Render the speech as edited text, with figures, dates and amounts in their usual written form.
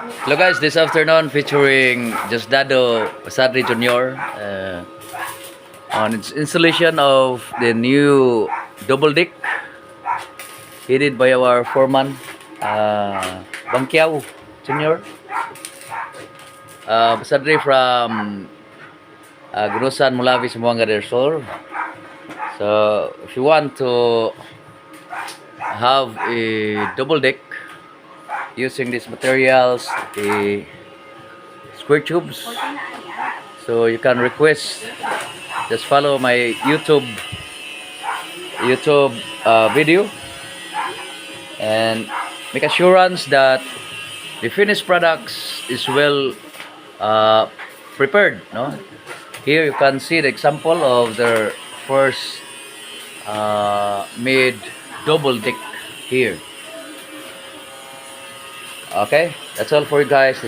Hello guys, this afternoon featuring Diosdado Basadre Jr. On its installation of the new double deck headed by our foreman, Bangkiao Jr. Basadre from Gunusan, Mulawi, Zamboanga del Sur. So if you want to have a double deck using these materials, the square tubes, so you can request, just follow my YouTube video and make assurance that the finished products is well prepared, no? Here you can see the example of their first made double deck here. Okay, that's all for you guys.